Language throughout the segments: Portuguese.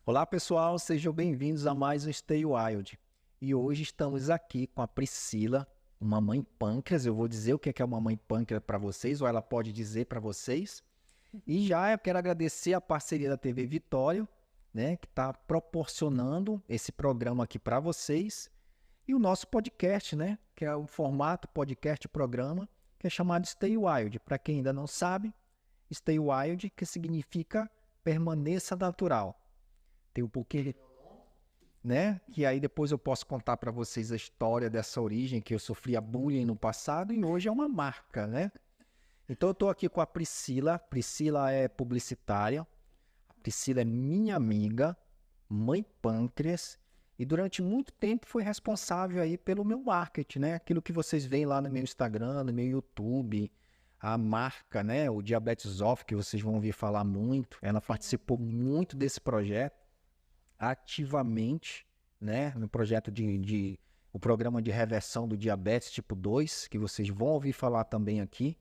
Olá pessoal, sejam bem-vindos a mais um Stay Wild. E hoje estamos aqui com a Priscila, uma mãe pâncreas. Eu vou dizer o que é uma mãe pâncreas para vocês, ou ela pode dizer para vocês. E já eu quero agradecer a parceria da TV Vitória, né, que está proporcionando esse programa aqui para vocês. E o nosso podcast, né, que é o formato podcast programa, que é chamado Stay Wild. Para quem ainda não sabe, Stay Wild, que significa permaneça natural. Tem um porquê, né? Que aí depois eu posso contar para vocês a história dessa origem, que eu sofria bullying no passado e hoje é uma marca, né? Então eu estou aqui com a Priscila. Priscila é publicitária. A Priscila é minha amiga, mãe pâncreas, e durante muito tempo foi responsável aí pelo meu marketing, né? Aquilo que vocês veem lá no meu Instagram, no meu YouTube, a marca, né? O Diabetes Off, que vocês vão ouvir falar muito. Ela participou muito desse projeto, ativamente, né, no projeto o programa de reversão do diabetes tipo 2, que vocês vão ouvir falar também aqui.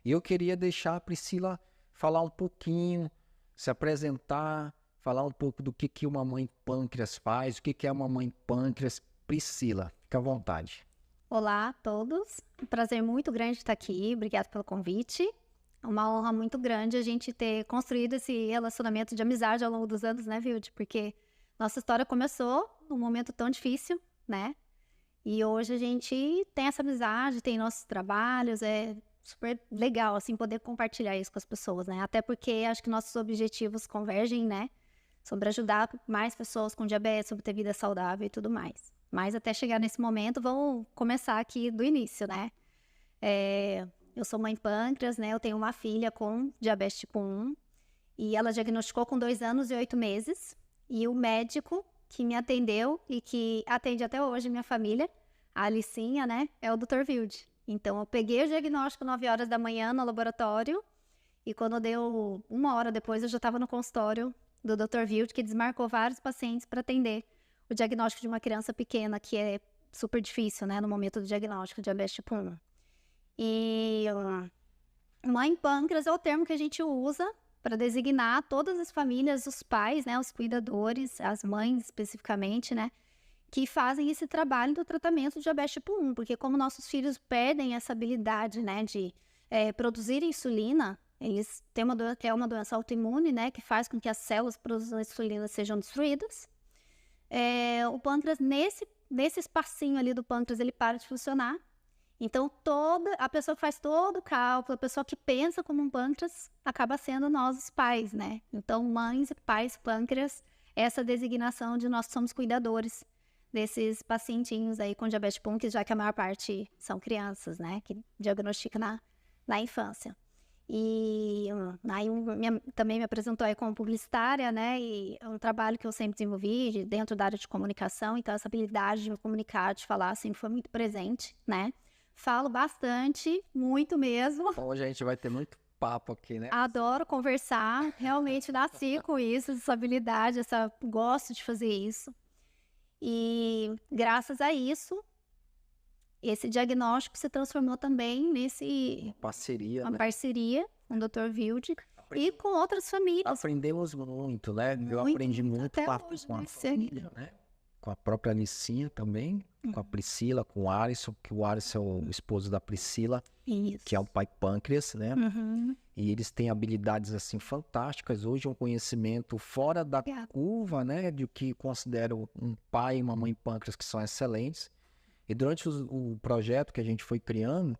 E eu queria deixar a Priscila falar um pouquinho, se apresentar, falar um pouco do que uma mãe pâncreas faz, o que é uma mãe pâncreas. Priscila, fica à vontade. Olá a todos, um prazer muito grande estar aqui, obrigada pelo convite. É uma honra muito grande a gente ter construído esse relacionamento de amizade ao longo dos anos, né, Vilde? Porque nossa história começou num momento tão difícil, né? E hoje a gente tem essa amizade, tem nossos trabalhos, é super legal, assim, poder compartilhar isso com as pessoas, né? Até porque acho que nossos objetivos convergem, né? Sobre ajudar mais pessoas com diabetes, sobre ter vida saudável e tudo mais. Mas até chegar nesse momento, vamos começar aqui do início, né? Eu sou mãe pâncreas, né? Eu tenho uma filha com diabetes tipo 1 e ela diagnosticou com 2 anos e 8 meses. E o médico que me atendeu e que atende até hoje minha família, a Alicinha, né, é o Dr. Vilde. Então, eu peguei o diagnóstico 9 horas da manhã no laboratório e quando deu 1 hora depois, eu já estava no consultório do Dr. Vilde, que desmarcou vários pacientes para atender o diagnóstico de uma criança pequena, que é super difícil, né, no momento do diagnóstico de diabetes tipo 1. E mãe pâncreas é o termo que a gente usa para designar todas as famílias, os pais, né, os cuidadores, as mães especificamente, né, que fazem esse trabalho do tratamento de diabetes tipo 1, porque como nossos filhos perdem essa habilidade, né, de produzir insulina, eles têm uma doença autoimune, né, que faz com que as células que produzem insulina sejam destruídas. O pâncreas, nesse espacinho ali do pâncreas, ele para de funcionar. Então, a pessoa que faz todo o cálculo, a pessoa que pensa como um pâncreas, acaba sendo nós os pais, né? Então, mães e pais pâncreas, essa designação de nós somos cuidadores desses pacientinhos aí com diabetes pâncreas, já que a maior parte são crianças, né? Que diagnostica na infância. E aí também me apresentou aí como publicitária, né? E é um trabalho que eu sempre desenvolvi dentro da área de comunicação, então essa habilidade de me comunicar, de falar, sempre foi muito presente, né? Falo bastante, muito mesmo. Hoje a gente vai ter muito papo aqui, né? Adoro conversar, realmente nasci com isso, essa habilidade, gosto de fazer isso. E graças a isso, esse diagnóstico se transformou também Uma parceria, uma né? parceria com o Dr. Vilde e com outras famílias. Aprendemos muito, né? Eu aprendi muito com a família, né? Com a própria Alicinha também, com a Priscila, com o Alisson, que o Alisson é o esposo da Priscila, Isso. que é o pai pâncreas, né? Uhum. E eles têm habilidades, assim, fantásticas. Hoje um conhecimento fora da curva, né? De que considero um pai e uma mãe pâncreas que são excelentes. E durante o projeto que a gente foi criando,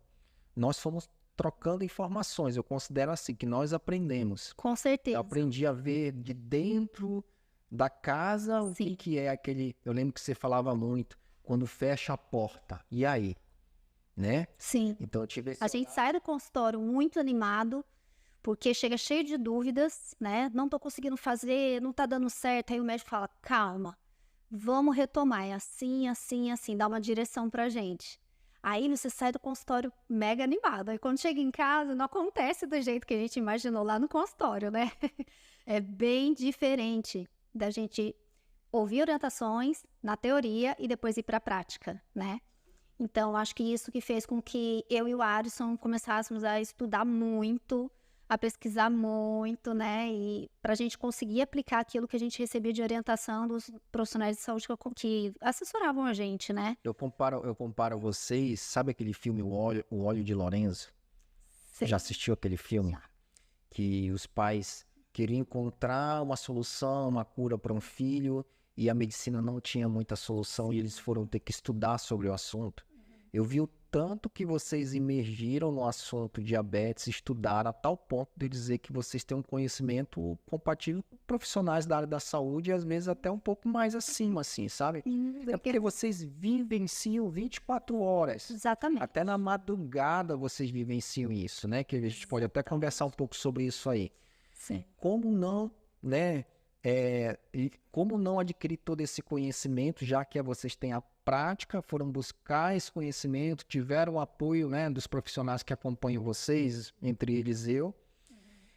nós fomos trocando informações. Eu considero assim, que nós aprendemos. Com certeza. Eu aprendi a ver de dentro da casa o que é aquele... Eu lembro que você falava muito, quando fecha a porta, e aí? Né? Sim. Então eu tive A gente sai do consultório muito animado, porque chega cheio de dúvidas, né? Não tô conseguindo fazer, não tá dando certo. Aí o médico fala, calma, vamos retomar, é assim, assim, assim, dá uma direção pra gente. Aí você sai do consultório mega animado. Aí quando chega em casa, não acontece do jeito que a gente imaginou lá no consultório, né? É bem diferente da gente ouvir orientações na teoria e depois ir para a prática, né? Então, acho que isso que fez com que eu e o Alisson começássemos a estudar muito, a pesquisar muito, né? E para a gente conseguir aplicar aquilo que a gente recebia de orientação dos profissionais de saúde que assessoravam a gente, né? Eu comparo vocês, sabe aquele filme O Óleo de Lorenzo? Sei. Já assistiu aquele filme? Já. Que os pais queriam encontrar uma solução, uma cura para um filho, e a medicina não tinha muita solução, e eles foram ter que estudar sobre o assunto. Eu vi o tanto que vocês imergiram no assunto diabetes, estudaram a tal ponto de dizer que vocês têm um conhecimento compatível com profissionais da área da saúde, e às vezes até um pouco mais acima, assim, sabe? É porque vocês vivenciam 24 horas. Exatamente. Até na madrugada vocês vivenciam isso, né? Que a gente pode até conversar um pouco sobre isso aí. Sim. Como não, né? E como não adquirir todo esse conhecimento, já que vocês têm a prática, foram buscar esse conhecimento, tiveram o apoio, né, dos profissionais que acompanham vocês, entre eles eu,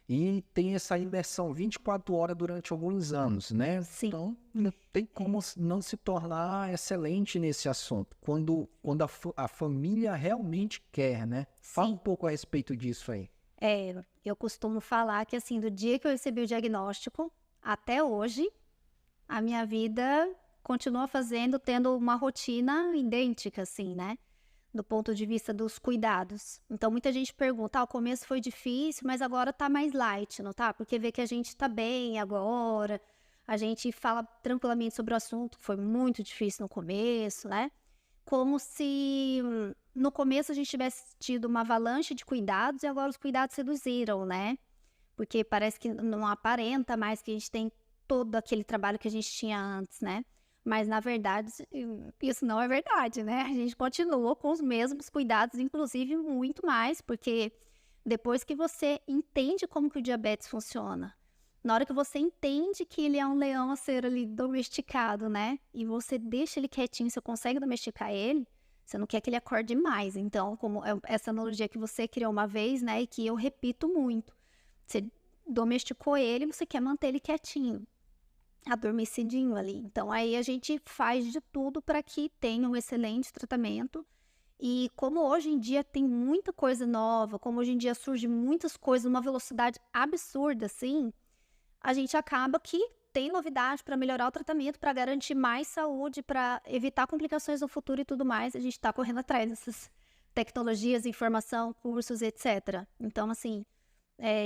e tem essa imersão 24 horas durante alguns anos, né? Sim. Então, não tem como não se tornar excelente nesse assunto, quando a família realmente quer, né? Fala um pouco a respeito disso aí. Eu costumo falar que, assim, do dia que eu recebi o diagnóstico até hoje, a minha vida continua tendo uma rotina idêntica, assim, né? Do ponto de vista dos cuidados. Então, muita gente pergunta, o começo foi difícil, mas agora tá mais light, não tá? Porque vê que a gente tá bem agora, a gente fala tranquilamente sobre o assunto, foi muito difícil no começo, né? Como se no começo a gente tivesse tido uma avalanche de cuidados e agora os cuidados reduziram, né? Porque parece que não aparenta mais que a gente tem todo aquele trabalho que a gente tinha antes, né? Mas, na verdade, isso não é verdade, né? A gente continua com os mesmos cuidados, inclusive muito mais, porque depois que você entende como que o diabetes funciona, na hora que você entende que ele é um leão a ser ali domesticado, né? E você deixa ele quietinho, você consegue domesticar ele, você não quer que ele acorde mais. Então, como essa analogia que você criou uma vez, né? E que eu repito muito. Você domesticou ele, você quer manter ele quietinho, adormecidinho ali. Então, aí a gente faz de tudo para que tenha um excelente tratamento. E como hoje em dia tem muita coisa nova, como hoje em dia surge muitas coisas numa velocidade absurda, assim, a gente acaba que tem novidade para melhorar o tratamento, para garantir mais saúde, para evitar complicações no futuro e tudo mais. A gente está correndo atrás dessas tecnologias, informação, cursos, etc. Então, assim,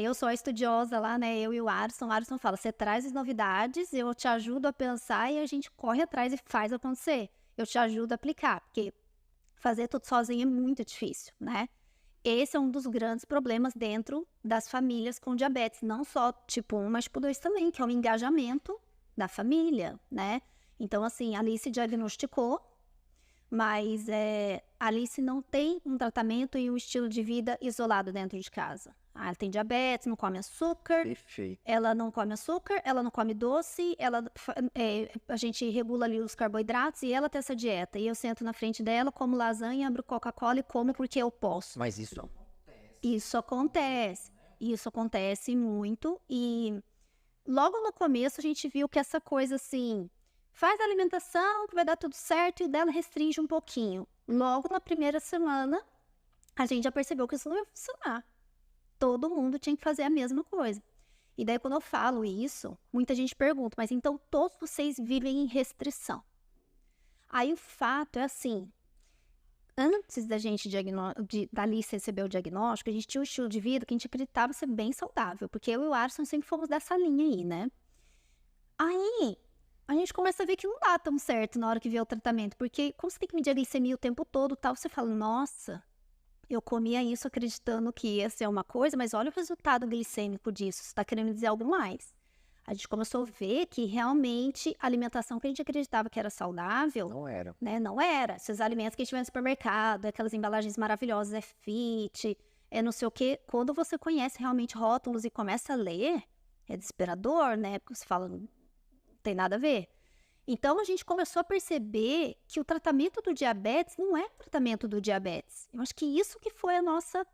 eu sou a estudiosa lá, né? Eu e o Alisson. O Alisson fala, você traz as novidades, eu te ajudo a pensar e a gente corre atrás e faz acontecer. Eu te ajudo a aplicar, porque fazer tudo sozinho é muito difícil, né? Esse é um dos grandes problemas dentro das famílias com diabetes. Não só tipo 1, mas tipo 2 também, que é o engajamento da família, né? Então, assim, a Alice diagnosticou, mas a Alice não tem um tratamento e um estilo de vida isolado dentro de casa. Ela tem diabetes, não come açúcar. Perfeito. Ela não come açúcar, ela não come doce, a gente regula ali os carboidratos e ela tem essa dieta. E eu sento na frente dela, como lasanha, abro Coca-Cola e como porque eu posso. Mas isso acontece. Isso acontece muito. E logo no começo a gente viu que essa coisa assim, faz a alimentação que vai dar tudo certo e dela restringe um pouquinho. Logo na primeira semana, a gente já percebeu que isso não ia funcionar. Todo mundo tinha que fazer a mesma coisa. E daí, quando eu falo isso, muita gente pergunta, mas então todos vocês vivem em restrição? Aí o fato é assim, antes da gente da Alice receber o diagnóstico, a gente tinha um estilo de vida que a gente acreditava ser bem saudável, porque eu e o Alisson sempre fomos dessa linha aí, né? Aí, a gente começa a ver que não dá tão certo na hora que vê o tratamento, porque como você tem que medir a glicemia o tempo todo, tal, você fala, nossa, eu comia isso acreditando que ia ser uma coisa, mas olha o resultado glicêmico disso, você está querendo dizer algo mais. A gente começou a ver que realmente a alimentação que a gente acreditava que era saudável... não era. Né, não era. Esses alimentos que a gente vê no supermercado, aquelas embalagens maravilhosas, é fit, é não sei o quê. Quando você conhece realmente rótulos e começa a ler, é desesperador, né? Porque você fala, não tem nada a ver. Então, a gente começou a perceber que o tratamento do diabetes não é o tratamento do diabetes. Eu acho que isso que foi a nossa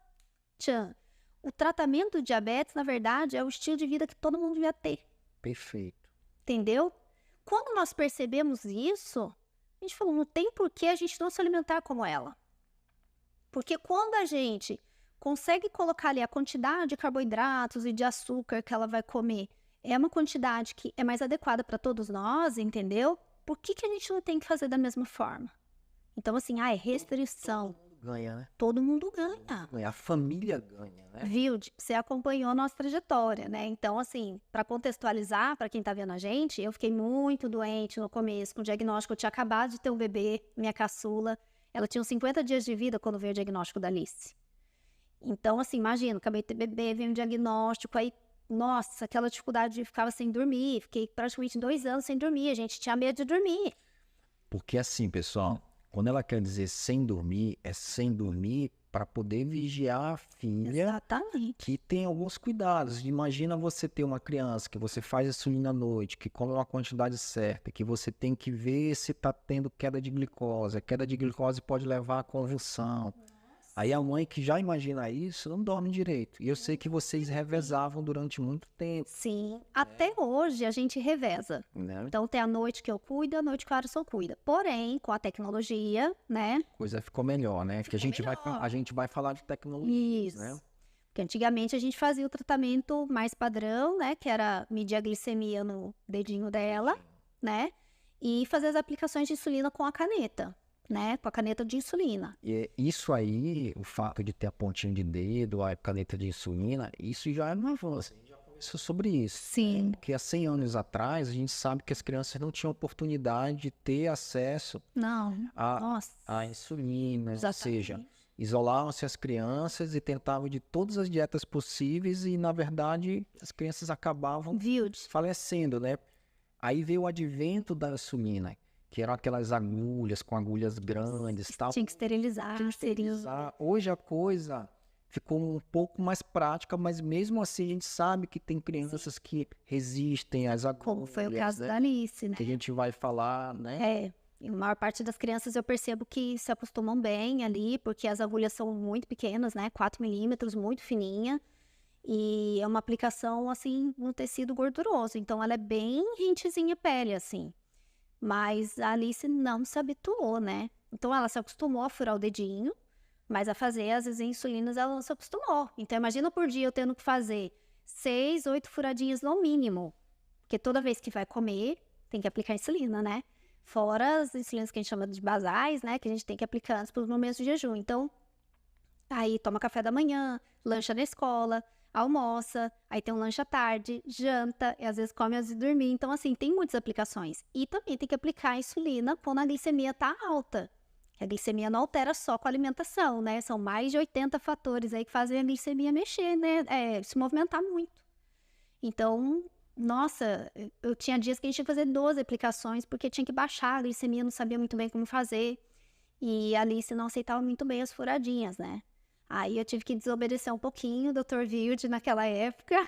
tchan. O tratamento do diabetes, na verdade, é o estilo de vida que todo mundo devia ter. Perfeito. Entendeu? Quando nós percebemos isso, a gente falou, não tem por que a gente não se alimentar como ela. Porque quando a gente consegue colocar ali a quantidade de carboidratos e de açúcar que ela vai comer, é uma quantidade que é mais adequada para todos nós, entendeu? Por que a gente não tem que fazer da mesma forma? Então, assim, é restrição. Todo mundo ganha, né? Todo mundo ganha. A família ganha, né? Viu? Você acompanhou a nossa trajetória, né? Então, assim, para contextualizar, para quem tá vendo a gente, eu fiquei muito doente no começo, com o diagnóstico. Eu tinha acabado de ter um bebê, minha caçula. Ela tinha uns 50 dias de vida quando veio o diagnóstico da Alice. Então, assim, imagina, acabei de ter bebê, veio um diagnóstico, aí, nossa, aquela dificuldade de ficar sem dormir. Fiquei praticamente 2 anos sem dormir, a gente tinha medo de dormir. Porque assim, pessoal, quando ela quer dizer sem dormir, é sem dormir para poder vigiar a filha. Exatamente. Que tem alguns cuidados. Imagina você ter uma criança que você faz insulina à noite, que come uma quantidade certa, que você tem que ver se está tendo queda de glicose. A queda de glicose pode levar à convulsão. Aí a mãe que já imagina isso não dorme direito. E eu sei que vocês revezavam durante muito tempo. Sim, até hoje a gente reveza. Né? Então tem a noite que eu cuido, a noite que o Alisson cuida. Porém, com a tecnologia, né? A coisa ficou melhor, né? Porque a gente vai falar de tecnologia, Isso. né? Porque antigamente a gente fazia o tratamento mais padrão, né? Que era medir a glicemia no dedinho dela, né? E fazer as aplicações de insulina com a caneta, né? Com a caneta de insulina. E isso aí, o fato de ter a pontinha de dedo, a caneta de insulina, isso já é um avanço. A gente já conversou sobre isso. Sim. Porque há 100 anos atrás, a gente sabe que as crianças não tinham oportunidade de ter acesso Não. Nossa. à insulina, ou Exatamente. seja, isolavam-se as crianças e tentavam de todas as dietas possíveis e, na verdade, as crianças acabavam Viu? falecendo, né? Aí veio o advento da insulina, que eram aquelas agulhas com agulhas grandes e tal. Tinha que esterilizar, Hoje a coisa ficou um pouco mais prática, mas mesmo assim a gente sabe que tem crianças que resistem às agulhas. Como foi o caso né? da Alice, né? Que a gente vai falar, né? É, e a maior parte das crianças eu percebo que se acostumam bem ali, porque as agulhas são muito pequenas, né? 4 milímetros, muito fininha. E é uma aplicação, assim, no tecido gorduroso. Então, ela é bem rentezinha a pele, assim. Mas a Alice não se habituou, né? Então, ela se acostumou a furar o dedinho, mas a fazer as insulinas ela não se acostumou. Então, imagina por dia eu tendo que fazer 6, 8 furadinhas no mínimo. Porque toda vez que vai comer, tem que aplicar insulina, né? Fora as insulinas que a gente chama de basais, né? Que a gente tem que aplicar antes pelos momentos de jejum. Então, aí toma café da manhã, lancha na escola, almoça, aí tem um lanche à tarde, janta, e às vezes come antes de dormir. Então, assim, tem muitas aplicações. E também tem que aplicar a insulina quando a glicemia tá alta. A glicemia não altera só com a alimentação, né? São mais de 80 fatores aí que fazem a glicemia mexer, né? Se movimentar muito. Então, nossa, eu tinha dias que a gente tinha que fazer 12 aplicações porque tinha que baixar a glicemia, não sabia muito bem como fazer. E a Alice não aceitava muito bem as furadinhas, né? Aí eu tive que desobedecer um pouquinho o Dr. Wilde naquela época,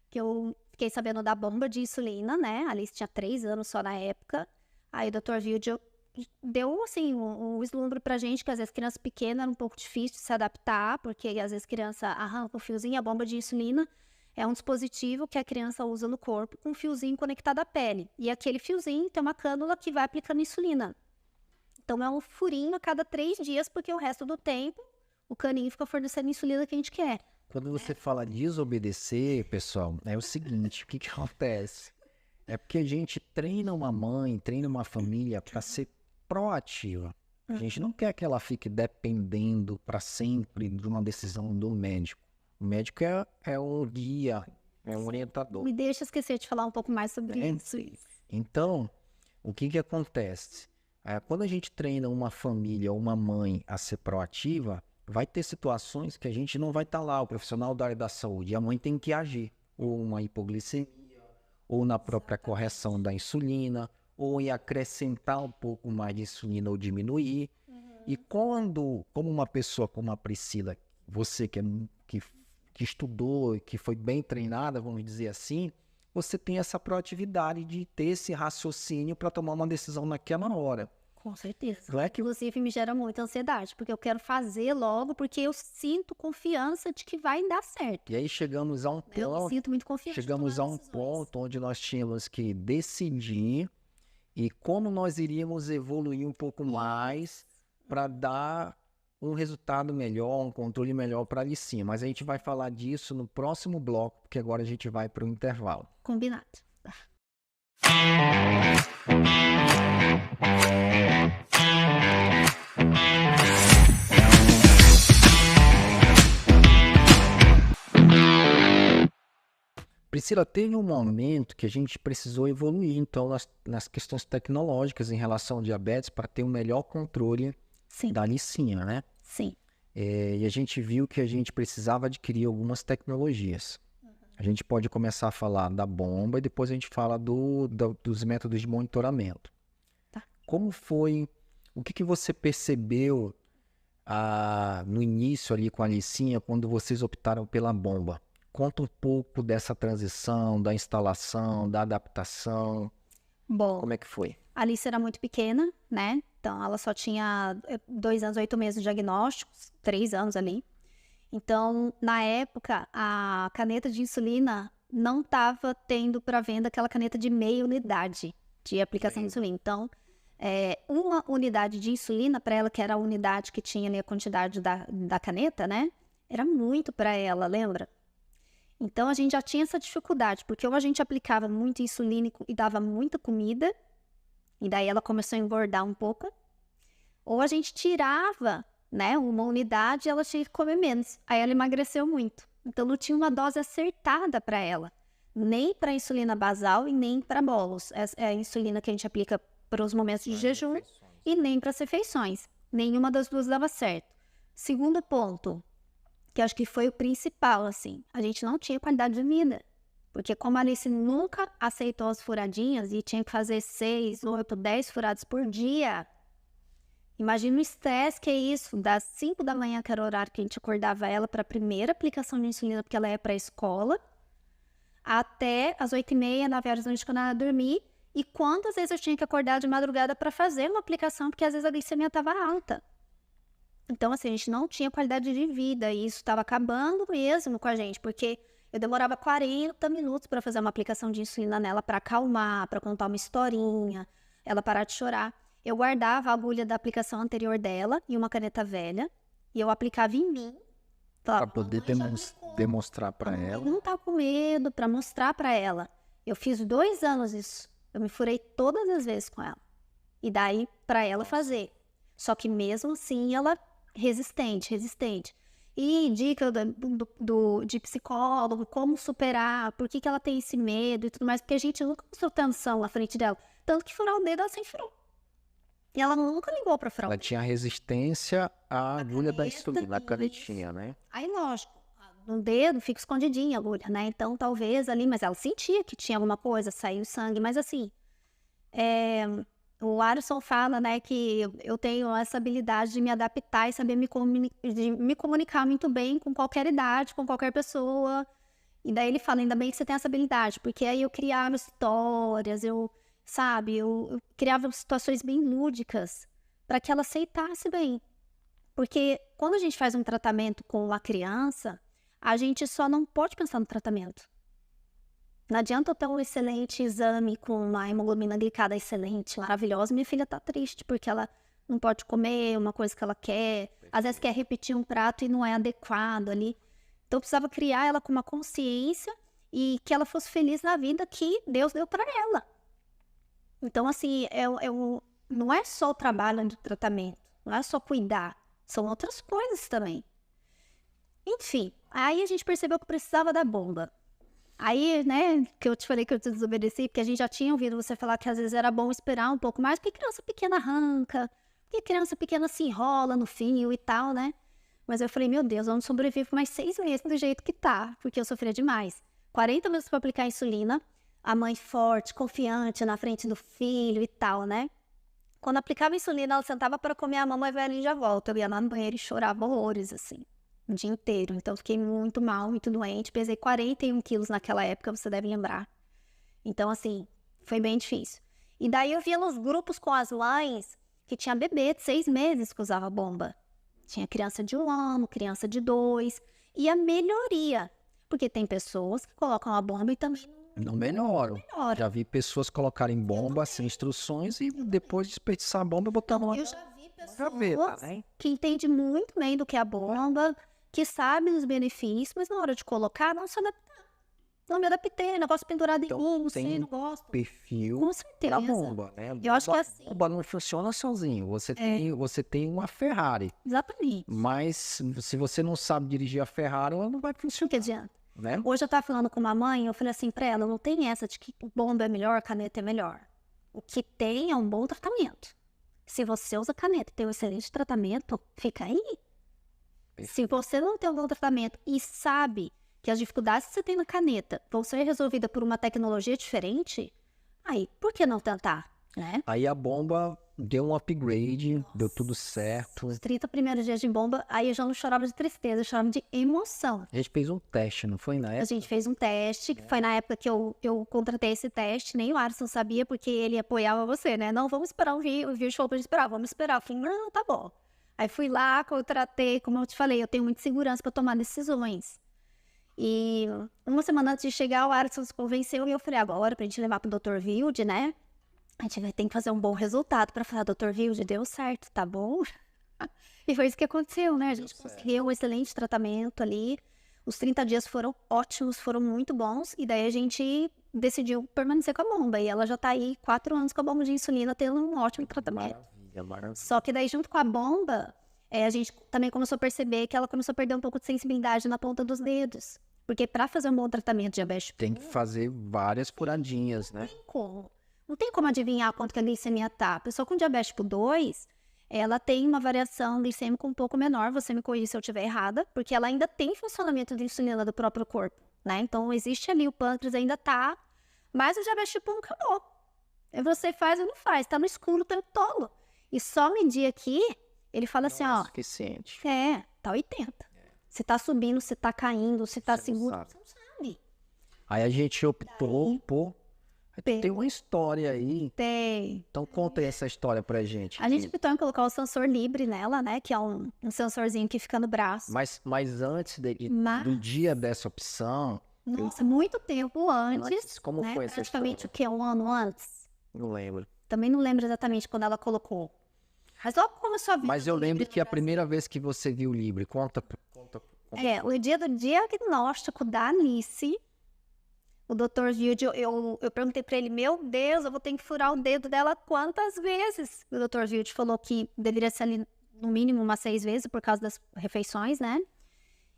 que eu fiquei sabendo da bomba de insulina, né? A Alice tinha 3 anos só na época. Aí o Dr. Wilde deu, assim, um vislumbre pra gente, que às vezes criança pequena era um pouco difícil de se adaptar, porque às vezes criança arranca o fiozinho, a bomba de insulina é um dispositivo que a criança usa no corpo com um fiozinho conectado à pele. E aquele fiozinho tem uma cânula que vai aplicando insulina. Então é um furinho a cada 3 dias, porque o resto do tempo o caninho fica fornecendo a insulina que a gente quer. Quando você fala desobedecer, pessoal, é o seguinte, o que acontece? É porque a gente treina uma mãe, treina uma família para ser proativa. A gente não quer que ela fique dependendo para sempre de uma decisão do médico. O médico é um guia, é um orientador. Me deixa esquecer de falar um pouco mais sobre isso. Então, o que acontece? Quando a gente treina uma família ou uma mãe a ser proativa, vai ter situações que a gente não vai estar lá, o profissional da área da saúde, e a mãe tem que agir, ou uma hipoglicemia, ou na própria correção da insulina, ou em acrescentar um pouco mais de insulina ou diminuir. E como uma pessoa como a Priscila, você que estudou, que foi bem treinada, vamos dizer assim, você tem essa proatividade de ter esse raciocínio para tomar uma decisão naquela hora. Com certeza. Não é que... Inclusive, me gera muita ansiedade, porque eu quero fazer logo, porque eu sinto confiança de que vai dar certo. E aí chegamos a um ponto... Eu me sinto muito confiante. Chegamos a um ponto onde nós tínhamos que decidir e como nós iríamos evoluir um pouco mais para dar um resultado melhor, um controle melhor para a Alicinha. Mas a gente vai falar disso no próximo bloco, porque agora a gente vai para o intervalo. Combinado. Priscila, teve um momento que a gente precisou evoluir, então, nas questões tecnológicas em relação ao diabetes para ter um melhor controle Sim, da Alicinha, né? sim. E a gente viu que a gente precisava adquirir algumas tecnologias. A gente pode começar a falar da bomba e depois a gente fala dos métodos de monitoramento. Tá. Como foi, o que você percebeu no início ali com a Alicinha, quando vocês optaram pela bomba? Conta um pouco dessa transição, da instalação, da adaptação. Bom, Como é que foi? a Alice era muito pequena, né? Então, ela só tinha 2 anos, 8 meses de diagnósticos, 3 anos ali. Então, na época, a caneta de insulina não estava tendo para venda aquela caneta de meia unidade de aplicação de insulina. Então, uma unidade de insulina para ela, que era a unidade que tinha ali a quantidade da caneta, né? Era muito para ela, lembra? Então, a gente já tinha essa dificuldade, porque ou a gente aplicava muito insulina e dava muita comida, e daí ela começou a engordar um pouco, ou a gente tirava, né, uma unidade e ela tinha que comer menos. Aí ela emagreceu muito. Então, não tinha uma dose acertada para ela, nem para insulina basal e nem para bolos. É a insulina que a gente aplica para os momentos de jejum e nem para as refeições. Nenhuma das duas dava certo. Segundo ponto, que acho que foi o principal, assim, a gente não tinha qualidade de vida. Porque como a Alice nunca aceitou as furadinhas e tinha que fazer 6, 8, 10 furadas por dia, imagina o estresse que é isso, das 5 da manhã, que era o horário que a gente acordava ela para a primeira aplicação de insulina, porque ela ia para a escola, até as 8h30, 9 horas da noite, quando ela ia dormir, e quantas vezes eu tinha que acordar de madrugada para fazer uma aplicação, porque às vezes a glicemia estava alta. Então, assim, a gente não tinha qualidade de vida e isso estava acabando mesmo com a gente, porque eu demorava 40 minutos para fazer uma aplicação de insulina nela, para acalmar, para contar uma historinha, ela parar de chorar. Eu guardava a agulha da aplicação anterior dela e uma caneta velha e eu aplicava em mim. Para poder demonstrar para ela. Não tá com medo, para mostrar para ela. Eu fiz 2 anos isso. Eu me furei todas as vezes com ela. E daí, para ela fazer. Só que mesmo assim, ela resistente. E dica de psicólogo, como superar, por que ela tem esse medo e tudo mais, porque a gente nunca mostrou tensão na frente dela. Tanto que furar o dedo, ela sempre furou. E ela nunca ligou pra furar o Ela dedo. tinha resistência à agulha da insulina, a isso. canetinha, né? Aí, lógico, no dedo fica escondidinha a agulha, né? Então, talvez ali, mas ela sentia que tinha alguma coisa, saiu sangue, mas assim, o Alisson fala, né, que eu tenho essa habilidade de me adaptar e saber de me comunicar muito bem com qualquer idade, com qualquer pessoa. E daí ele fala, ainda bem que você tem essa habilidade, porque aí eu criava histórias, eu criava situações bem lúdicas para que ela aceitasse bem. Porque quando a gente faz um tratamento com uma criança, a gente só não pode pensar no tratamento. Não adianta eu ter um excelente exame com uma hemoglobina glicada excelente, maravilhosa. Minha filha tá triste porque ela não pode comer uma coisa que ela quer. Às vezes quer repetir um prato e não é adequado ali. Então eu precisava criar ela com uma consciência e que ela fosse feliz na vida que Deus deu para ela. Então assim, não é só o trabalho do tratamento, não é só cuidar, são outras coisas também. Enfim, aí a gente percebeu que precisava da bomba. Aí, né, que eu te falei que eu te desobedeci, porque a gente já tinha ouvido você falar que às vezes era bom esperar um pouco mais, porque criança pequena arranca, porque criança pequena se enrola no fio e tal, né? Mas eu falei, meu Deus, eu não sobrevivo mais 6 meses do jeito que tá, porque eu sofria demais. 40 minutos para aplicar insulina, a mãe forte, confiante na frente do filho e tal, né? Quando aplicava insulina, ela sentava para comer a mamãe velhinha já volta. Eu ia lá no banheiro e chorava horrores, assim, o dia inteiro. Então, fiquei muito mal, muito doente. Pesei 41 quilos naquela época, você deve lembrar. Então, assim, foi bem difícil. E daí eu via nos grupos com as mães que tinha bebê de 6 meses que usava bomba. Tinha criança de 1 ano, criança de 2. E a melhoria. Porque tem pessoas que colocam a bomba e também Não melhoram. melhora. Já vi pessoas colocarem bomba sem instruções e depois desperdiçar a bomba e botar Então, numa eu já vi gaveta, pessoas né? que entendem muito bem do que é a bomba, que sabem os benefícios, mas na hora de colocar, não se adaptar. Não me adaptei, negócio pendurado em Então, mim, não tem sei, não gosto. Perfil Com da certeza. bomba, né? Eu acho que é assim. A bomba não funciona sozinho. Você tem uma Ferrari, Exatamente. mas se você não sabe dirigir a Ferrari, ela não vai O que funcionar, adianta? né? Hoje eu tava falando com uma mãe, eu falei assim pra ela, não tem essa de que bomba é melhor, caneta é melhor. O que tem é um bom tratamento. Se você usa caneta e tem um excelente tratamento, fica aí. Se você não tem um bom tratamento e sabe que as dificuldades que você tem na caneta vão ser resolvidas por uma tecnologia diferente, aí por que não tentar, né? Aí a bomba deu um upgrade, deu tudo certo. Os 30 primeiros dias de bomba, aí eu já não chorava de tristeza, eu chorava de emoção. A gente fez um teste, não foi na A época? gente fez um teste, que foi na época que eu contratei esse teste, nem o Alisson sabia, porque ele apoiava você, né? Não, vamos esperar o vídeo falou pra gente esperar, vamos esperar. Eu falei, não, tá bom. Aí fui lá, contratei, como eu te falei, eu tenho muita segurança para tomar decisões. E uma semana antes de chegar, o Alisson se convenceu e eu falei, agora pra gente levar pro Dr. Wilde, né? A gente vai ter que fazer um bom resultado para falar, Dr. Wilde, deu certo, tá bom? E foi isso que aconteceu, né? A gente conseguiu um excelente tratamento ali. Os 30 dias foram ótimos, foram muito bons. E daí a gente decidiu permanecer com a bomba. E ela já tá aí 4 anos com a bomba de insulina, tendo um ótimo tratamento. Maravilha, maravilha. Só que daí, junto com a bomba, a gente também começou a perceber que ela começou a perder um pouco de sensibilidade na ponta dos dedos. Porque para fazer um bom tratamento de diabetes Tem que fazer várias furadinhas, né? como? Não tem como adivinhar quanto que a glicemia tá. A pessoa com diabetes tipo 2, ela tem uma variação glicêmica um pouco menor, você me corrija se eu estiver errada, porque ela ainda tem funcionamento de insulina do próprio corpo, né? Então, existe ali, o pâncreas ainda tá, mas o diabetes tipo 1 acabou. Aí você faz ou não faz, tá no escuro o tempo todo. E só medir aqui, ele fala assim, Não é ó, suficiente. tá 80. Se tá subindo, se tá caindo, se tá Você não seguro, sabe. você não sabe. Aí a gente optou por... Tem. Tem uma história aí. Tem. Então conta aí essa história pra gente. A gente optou em colocar o sensor Libre nela, né? Que é um sensorzinho que fica no braço. Mas antes Mas- do dia dessa opção, Nossa, muito tempo antes. como né? foi essa Praticamente história? o quê? Um ano antes? Não lembro. Também não lembro exatamente quando ela colocou. Mas logo começou a vir. Mas eu lembro que a primeira vez que você viu o Libre, conta. O dia do diagnóstico da Alice, o Dr. Wilde, eu perguntei pra ele, meu Deus, eu vou ter que furar o dedo dela quantas vezes? O Dr. Wilde falou que deveria ser ali no mínimo umas 6 vezes por causa das refeições, né?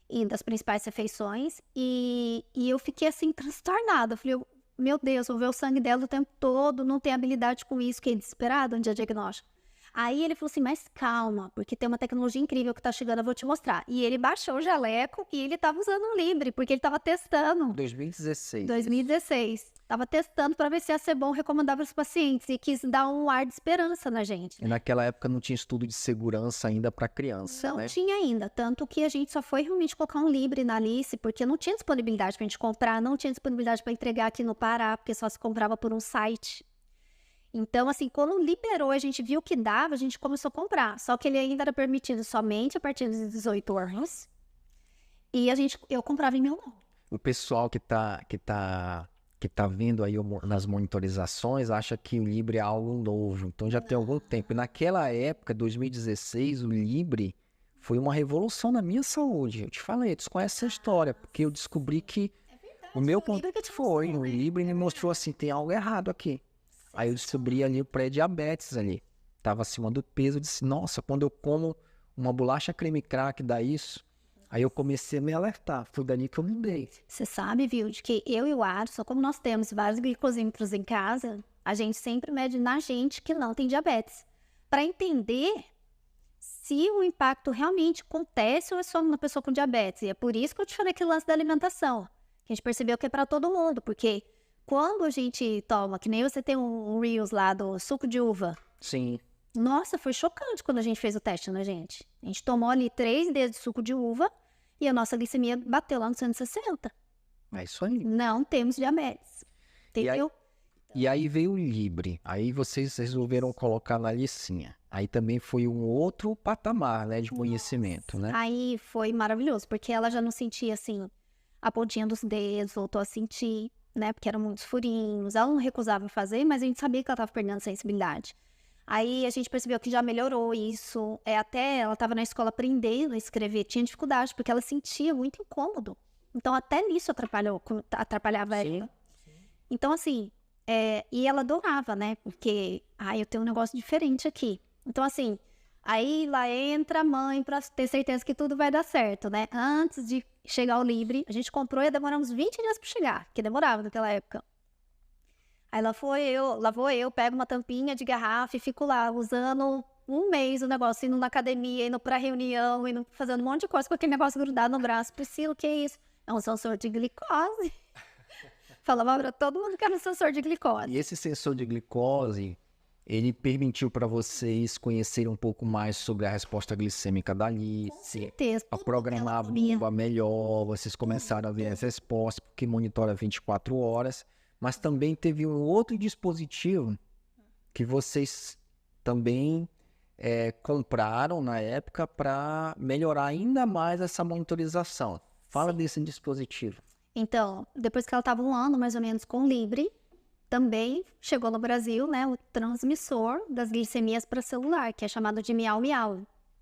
E das principais refeições. E eu fiquei assim, transtornada. Eu falei, meu Deus, vou ver o sangue dela o tempo todo, não tem habilidade com isso, fiquei desesperada no dia diagnóstico. Aí ele falou assim, mas calma, porque tem uma tecnologia incrível que tá chegando, eu vou te mostrar. E ele baixou o jaleco e ele tava usando o Libre, porque ele tava testando. 2016. 2016. Tava testando para ver se ia ser bom recomendar para os pacientes e quis dar um ar de esperança na gente. E naquela época não tinha estudo de segurança ainda para criança, Não né? tinha ainda, tanto que a gente só foi realmente colocar um Libre na Alice, porque não tinha disponibilidade pra gente comprar, não tinha disponibilidade para entregar aqui no Pará, porque só se comprava por um site. Então, assim, quando liberou, a gente viu que dava, a gente começou a comprar. Só que ele ainda era permitido somente a partir dos 18 anos. E eu comprava em meu nome. O pessoal que tá vendo aí nas monitorizações acha que o Libre é algo novo. Então já tem algum tempo. E naquela época, 2016, o Libre foi uma revolução na minha saúde. Eu te falei, tu conhece essa história, porque eu descobri que o meu Libre que te foi, mostrou, o né? Libre me mostrou assim, tem algo errado aqui. Aí eu descobri ali o pré-diabetes ali. Tava acima do peso, eu disse, nossa, quando eu como uma bolacha creme crack dá isso. Aí eu comecei a me alertar, foi dali que eu mudei. Você sabe, viu, de que eu e o Alisson, como nós temos vários glicosímetros em casa, a gente sempre mede na gente que não tem diabetes. Para entender se o impacto realmente acontece ou é só na pessoa com diabetes. E é por isso que eu te falei aquele lance da alimentação. Que a gente percebeu que é para todo mundo, porque quando a gente toma, que nem você tem um Reels lá do suco de uva. Sim. Nossa, foi chocante quando a gente fez o teste na gente. A gente tomou ali 3 dedos de suco de uva e a nossa glicemia bateu lá no 160. É isso aí. Não temos diabetes. E aí- Entendeu? E aí veio o Libre. Aí vocês resolveram colocar na licinha. Aí também foi um outro patamar, né, de conhecimento, né? Aí foi maravilhoso, porque ela já não sentia assim a pontinha dos dedos, voltou a sentir, né? Porque eram muitos furinhos. Ela não recusava fazer, mas a gente sabia que ela estava perdendo sensibilidade. Aí a gente percebeu que já melhorou isso. Até ela estava na escola aprendendo a escrever, tinha dificuldade, porque ela sentia muito incômodo. Então, até nisso atrapalhava ela. Então, assim, e ela adorava, né? Porque, eu tenho um negócio diferente aqui. Então, assim, aí lá entra a mãe pra ter certeza que tudo vai dar certo, né? Antes de chegar o Libre, a gente comprou e ia demorar uns 20 dias pra chegar, que demorava naquela época. Aí lá vou eu, pego uma tampinha de garrafa e fico lá usando um mês o negócio, indo na academia, indo pra reunião, fazendo um monte de coisa com aquele negócio grudado no braço. Priscila, o que é isso? É um sensor de glicose. Falava pra todo mundo que era um sensor de glicose. E esse sensor de glicose, ele permitiu para vocês conhecerem um pouco mais sobre a resposta glicêmica da Alice, a programar a bomba melhor, vocês começaram a ver as respostas, porque monitora 24 horas, mas também teve um outro dispositivo que vocês também compraram na época para melhorar ainda mais essa monitorização. Fala desse dispositivo. Então, depois que ela estava 1 ano, mais ou menos, com o Libre, também chegou no Brasil, né, o transmissor das glicemias para celular, que é chamado de Miau Miau.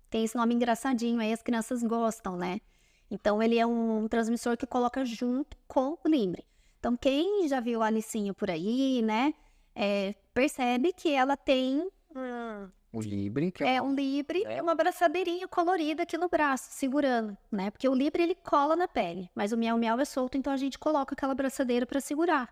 Tem esse nome engraçadinho, aí as crianças gostam, né? Então, ele é um transmissor que coloca junto com o Libre. Então, quem já viu o Alicinho por aí, né, percebe que ela tem o Libre, que um Libre, uma abraçadeirinha colorida aqui no braço, segurando, né? Porque o Libre, ele cola na pele, mas o Miau Miau é solto, então a gente coloca aquela abraçadeira para segurar.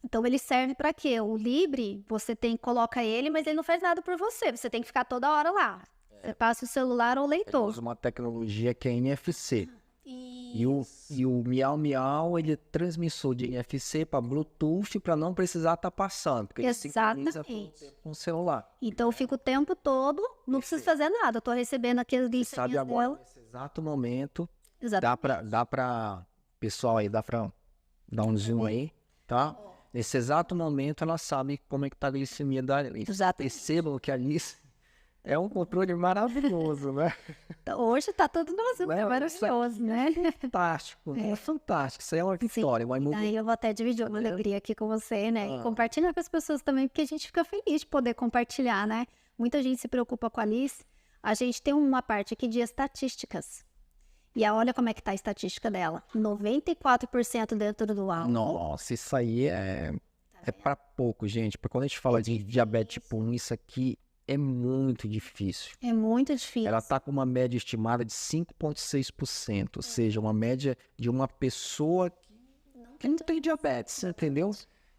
Então, ele serve para quê? O Libre, você coloca ele, mas ele não faz nada por você. Você tem que ficar toda hora lá. Você passa o celular ou o leitor. Ele usa uma tecnologia que é NFC. E o Miau Miau, ele é transmissor de NFC para Bluetooth para não precisar estar passando. Porque ele sincroniza com o celular. Então, eu fico o tempo todo, não preciso fazer nada. Eu tô recebendo aqueles glicemias sabe agora, nesse exato momento, dá para pessoal aí, dá para dar um zoom aí, tá? Nesse exato momento, ela sabe como é que tá a glicemia da Alice. Percebam que a Alice é um controle maravilhoso, né? Hoje tá tudo nosso, é maravilhoso, né? Fantástico, é fantástico. Isso aí é uma vitória. Aí eu vou até dividir uma alegria aqui com você, né? E compartilhar com as pessoas também, porque a gente fica feliz de poder compartilhar, né? Muita gente se preocupa com a Alice. A gente tem uma parte aqui de estatísticas. E olha como é que tá a estatística dela. 94% dentro do álcool. Nossa, isso aí é para pouco, gente. Porque quando a gente fala de diabetes tipo 1, isso aqui é muito difícil. É muito difícil. Ela está com uma média estimada de 5,6%, ou seja, uma média de uma pessoa que não tem diabetes, entendeu?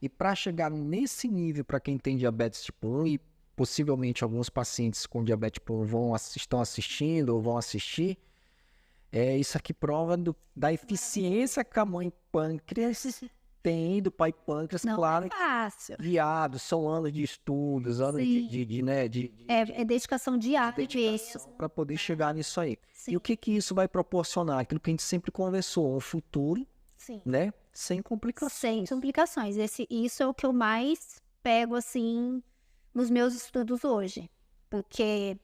E para chegar nesse nível, para quem tem diabetes tipo 1, e possivelmente alguns pacientes com diabetes tipo 1 estão assistindo ou vão assistir, isso aqui prova da eficiência que a mãe pâncreas tem, do pai pâncreas, não claro. É fácil. Guiado, são anos de estudos, anos é dedicação diária para poder chegar nisso aí. Sim. E o que isso vai proporcionar? Aquilo que a gente sempre conversou, um futuro, né, sem complicações. Sem complicações. Isso é o que eu mais pego, assim, nos meus estudos hoje. Porque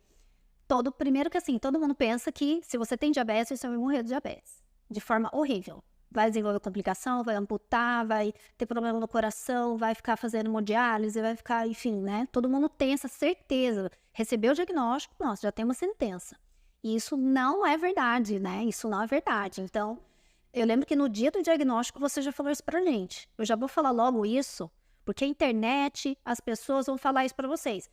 primeiro que assim, todo mundo pensa que se você tem diabetes, você vai morrer de diabetes. De forma horrível. Vai desenvolver complicação, vai amputar, vai ter problema no coração, vai ficar fazendo hemodiálise, vai ficar, enfim, né? Todo mundo tem essa certeza. Recebeu o diagnóstico, nossa, já tem uma sentença. E isso não é verdade, né? Isso não é verdade. Então, eu lembro que no dia do diagnóstico você já falou isso pra gente. Eu já vou falar logo isso, porque a internet, as pessoas vão falar isso pra vocês.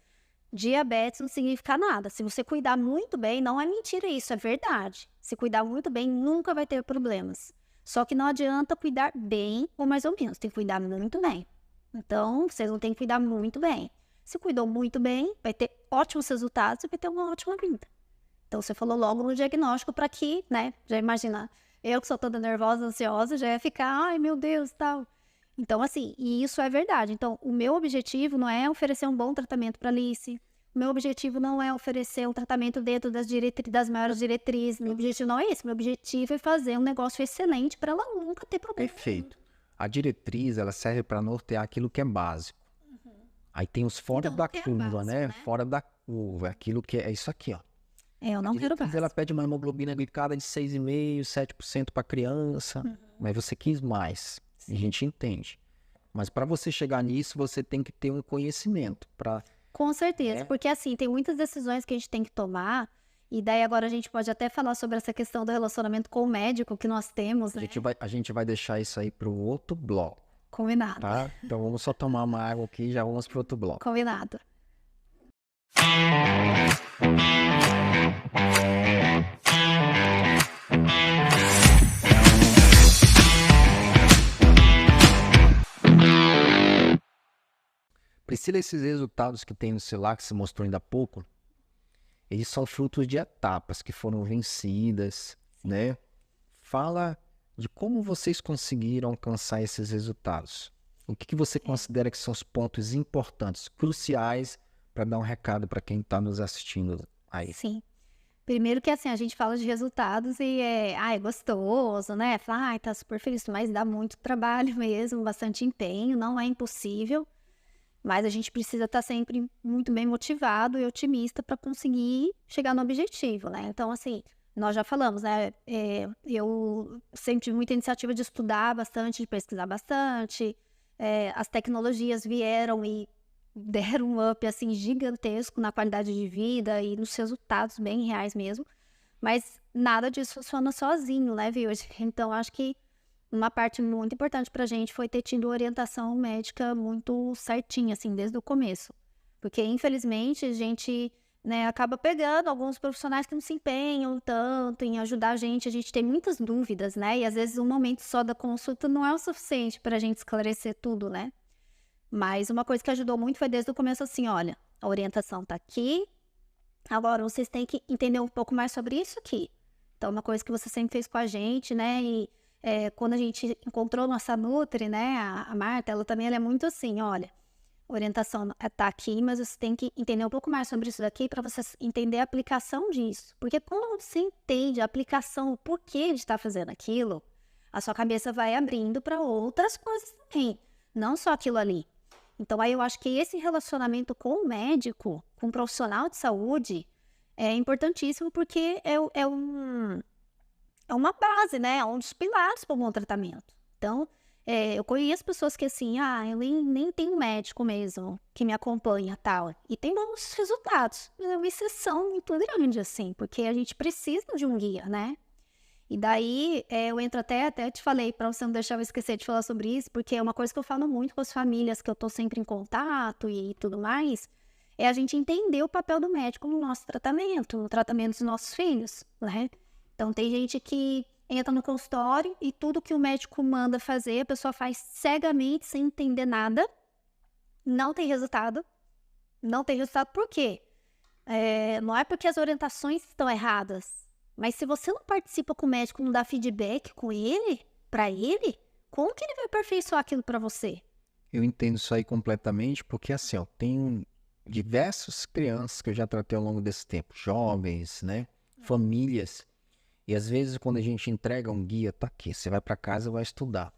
Diabetes não significa nada. Se você cuidar muito bem, não é mentira isso, é verdade. Se cuidar muito bem, nunca vai ter problemas. Só que não adianta cuidar bem ou mais ou menos, tem que cuidar muito bem. Então, vocês vão ter que cuidar muito bem. Se cuidou muito bem, vai ter ótimos resultados e vai ter uma ótima vida. Então, você falou logo no diagnóstico para que, né, já imagina, eu que sou toda nervosa, ansiosa, já ia ficar, ai meu Deus, tal. Então, assim, e isso é verdade. Então, o meu objetivo não é oferecer um bom tratamento para Alice. O meu objetivo não é oferecer um tratamento dentro das maiores diretrizes. Meu objetivo não é esse. Meu objetivo é fazer um negócio excelente para ela nunca ter problema. Perfeito. A diretriz, ela serve para nortear aquilo que é básico. Aí tem os fora da curva, né? Fora da curva. Aquilo que é isso aqui, ó. Eu não quero básico. Ela pede uma hemoglobina glicada de 6,5%, 7% para criança. Mas você quis mais. A gente entende. Mas para você chegar nisso, você tem que ter um conhecimento. Com certeza, porque assim, tem muitas decisões que a gente tem que tomar, e daí agora a gente pode até falar sobre essa questão do relacionamento com o médico que nós temos, né? A gente vai deixar isso aí para o outro bloco, Combinado. tá? Então vamos só tomar uma água aqui e já vamos para outro bloco. Combinado. Priscila, esses resultados que tem no celular, que você mostrou ainda há pouco, eles são frutos de etapas que foram vencidas, né? Fala de como vocês conseguiram alcançar esses resultados. O que você considera que são os pontos importantes, cruciais, para dar um recado para quem está nos assistindo aí? Sim. Primeiro que assim, a gente fala de resultados e é gostoso, né? Fala, tá super feliz, mas dá muito trabalho mesmo, bastante empenho, não é impossível. Mas a gente precisa estar sempre muito bem motivado e otimista para conseguir chegar no objetivo, né? Então, assim, nós já falamos, né? Eu sempre tive muita iniciativa de estudar bastante, de pesquisar bastante. As tecnologias vieram e deram um up, assim, gigantesco na qualidade de vida e nos resultados bem reais mesmo. Mas nada disso funciona sozinho, né, viu? Então, acho que uma parte muito importante pra gente foi ter tido orientação médica muito certinha, assim, desde o começo. Porque, infelizmente, a gente, né, acaba pegando alguns profissionais que não se empenham tanto em ajudar a gente tem muitas dúvidas, né? E às vezes um momento só da consulta não é o suficiente pra gente esclarecer tudo, né? Mas uma coisa que ajudou muito foi desde o começo assim, olha, a orientação tá aqui, agora vocês têm que entender um pouco mais sobre isso aqui. Então, uma coisa que você sempre fez com a gente, né, e quando a gente encontrou nossa Nutri, né, a Marta, ela também é muito assim, olha, a orientação tá aqui, mas você tem que entender um pouco mais sobre isso daqui para você entender a aplicação disso. Porque quando você entende a aplicação, o porquê de estar fazendo aquilo, a sua cabeça vai abrindo para outras coisas também, não só aquilo ali. Então, aí eu acho que esse relacionamento com o médico, com o profissional de saúde, é importantíssimo porque é uma base, né? É um dos pilares para um bom tratamento. Então, eu conheço pessoas que assim, eu nem tenho médico mesmo que me acompanha tal. E tem bons resultados. Mas é uma exceção muito grande, assim, porque a gente precisa de um guia, né? E daí, eu entro até te falei, para você não deixar eu esquecer de falar sobre isso, porque é uma coisa que eu falo muito com as famílias que eu tô sempre em contato e tudo mais, é a gente entender o papel do médico no nosso tratamento, no tratamento dos nossos filhos, né? Então, tem gente que entra no consultório e tudo que o médico manda fazer, a pessoa faz cegamente, sem entender nada, não tem resultado. Não tem resultado por quê? Não é porque as orientações estão erradas, mas se você não participa com o médico, não dá feedback com ele, pra ele, como que ele vai aperfeiçoar aquilo pra você? Eu entendo isso aí completamente, porque assim, ó, tem diversas crianças que eu já tratei ao longo desse tempo, jovens, né, famílias, e às vezes quando a gente entrega um guia, tá aqui, você vai pra casa e vai estudar.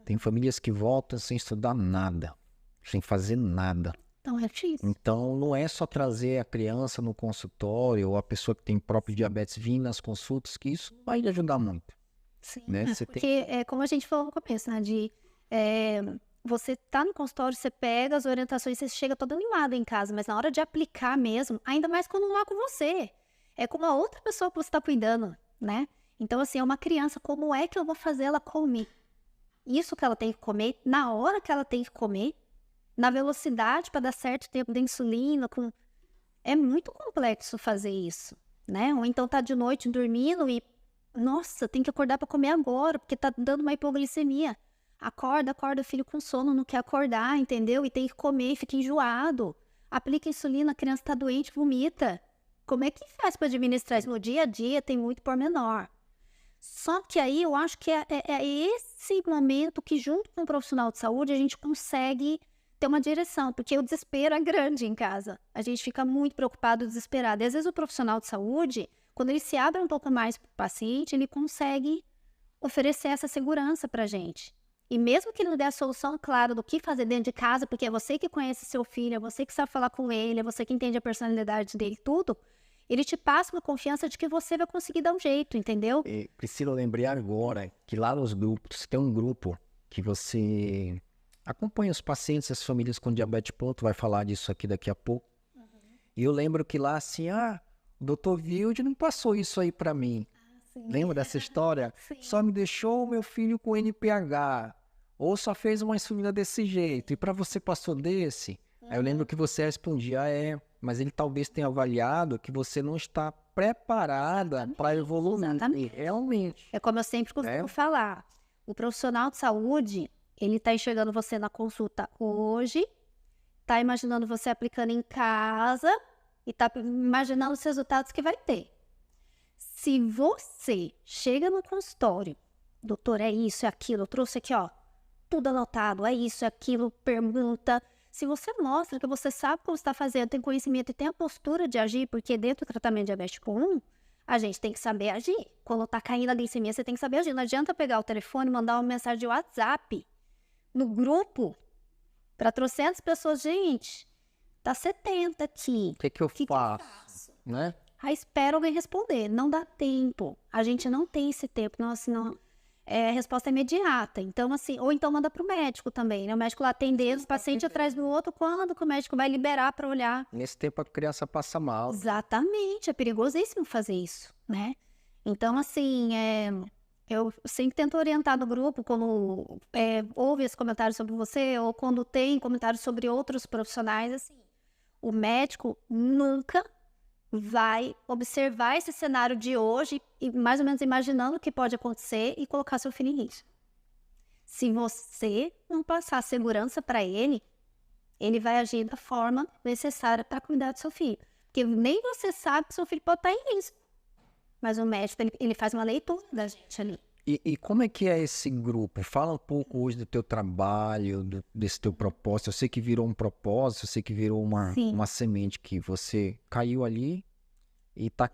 Tem famílias que voltam sem estudar nada, sem fazer nada. Então é difícil. Então, não é só trazer a criança no consultório ou a pessoa que tem próprio diabetes vir nas consultas, que isso vai lhe ajudar muito. Sim, Né? porque como a gente falou no começo, né, você tá no consultório, você pega as orientações, você chega toda animada em casa, mas na hora de aplicar mesmo, ainda mais quando não é com você, é com uma outra pessoa que você tá cuidando, né? Então, assim, é uma criança, como é que eu vou fazer ela comer? Isso que ela tem que comer, na hora que ela tem que comer, na velocidade para dar certo tempo da insulina, é muito complexo fazer isso, né? Ou então tá de noite dormindo e, nossa, tem que acordar para comer agora, porque tá dando uma hipoglicemia. Acorda, o filho com sono, não quer acordar, entendeu? E tem que comer, fica enjoado. Aplica insulina, a criança tá doente, vomita. Como é que faz para administrar isso? No dia a dia tem muito pormenor. Só que aí eu acho que é esse momento que, junto com o profissional de saúde, a gente consegue ter uma direção, porque o desespero é grande em casa. A gente fica muito preocupado, desesperado. E às vezes o profissional de saúde, quando ele se abre um pouco mais para o paciente, ele consegue oferecer essa segurança para a gente. E mesmo que ele não dê a solução clara do que fazer dentro de casa, porque é você que conhece seu filho, é você que sabe falar com ele, é você que entende a personalidade dele, tudo, ele te passa uma confiança de que você vai conseguir dar um jeito, entendeu? Priscila, eu lembrei agora que lá nos grupos, tem um grupo que você acompanha os pacientes, as famílias com diabetes pronto, vai falar disso aqui daqui a pouco. E eu lembro que lá assim, o doutor Wilde não passou isso aí para mim. Sim. Lembra dessa história? Sim. Só me deixou o meu filho com NPH, ou só fez uma insulina desse jeito, e para você passou desse? Aí eu lembro que você respondia, mas ele talvez tenha avaliado que você não está preparada para evoluir. Exatamente. Realmente. É como eu sempre costumo falar, o profissional de saúde, ele tá enxergando você na consulta hoje, tá imaginando você aplicando em casa e tá imaginando os resultados que vai ter. Se você chega no consultório, doutor, é isso, é aquilo, eu trouxe aqui, ó, tudo anotado, é isso, é aquilo, pergunta. Se você mostra que você sabe como está fazendo, tem conhecimento e tem a postura de agir, porque dentro do tratamento de diabetes tipo 1, a gente tem que saber agir. Quando tá caindo a glicemia, você tem que saber agir. Não adianta pegar o telefone e mandar uma mensagem de WhatsApp no grupo para 300 pessoas. Gente, tá 70 aqui. O que eu faço? Né? Aí espera alguém responder. Não dá tempo. A gente não tem esse tempo. Não, assim, não... a resposta é imediata. Então, assim, ou então manda pro médico também, né? O médico lá atendendo, o paciente atrás do outro, quando que o médico vai liberar para olhar? Nesse tempo a criança passa mal. Exatamente, é perigosíssimo fazer isso, né? Então, assim, eu sempre tento orientar no grupo, quando houve esse comentário sobre você, ou quando tem comentário sobre outros profissionais, assim, o médico nunca vai observar esse cenário de hoje e mais ou menos imaginando o que pode acontecer e colocar seu filho em risco. Se você não passar segurança para ele, ele vai agir da forma necessária para cuidar do seu filho. Porque nem você sabe que seu filho pode estar em risco. Mas o médico, ele faz uma leitura da gente ali. E como é que é esse grupo? Fala um pouco hoje do teu trabalho, desse teu propósito. Eu sei que virou um propósito, eu sei que virou uma semente que você caiu ali e tá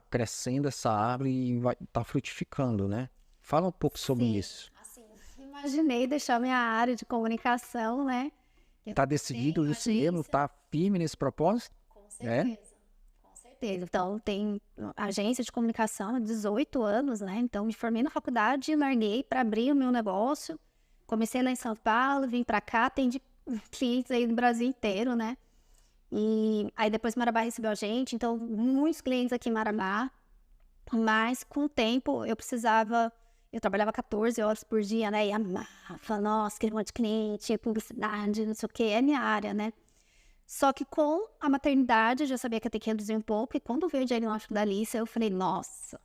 crescendo essa árvore e tá frutificando, né? Fala um pouco sobre isso. Assim, imaginei deixar minha área de comunicação, né? Tá decidido isso mesmo? Tá firme nesse propósito? Com certeza. Com certeza. Então, tem agência de comunicação há 18 anos, né? Então, me formei na faculdade e larguei para abrir o meu negócio. Comecei lá em São Paulo, vim para cá, atendi clientes aí do Brasil inteiro, né? E aí depois Marabá recebeu a gente, então muitos clientes aqui em Marabá. Mas com o tempo eu trabalhava 14 horas por dia, né? E amava, nossa, aquele monte de cliente, publicidade, não sei o que, é minha área, né? Só que com a maternidade, eu já sabia que ia ter que reduzir um pouco. E quando veio o diagnóstico da Alice, eu falei, nossa,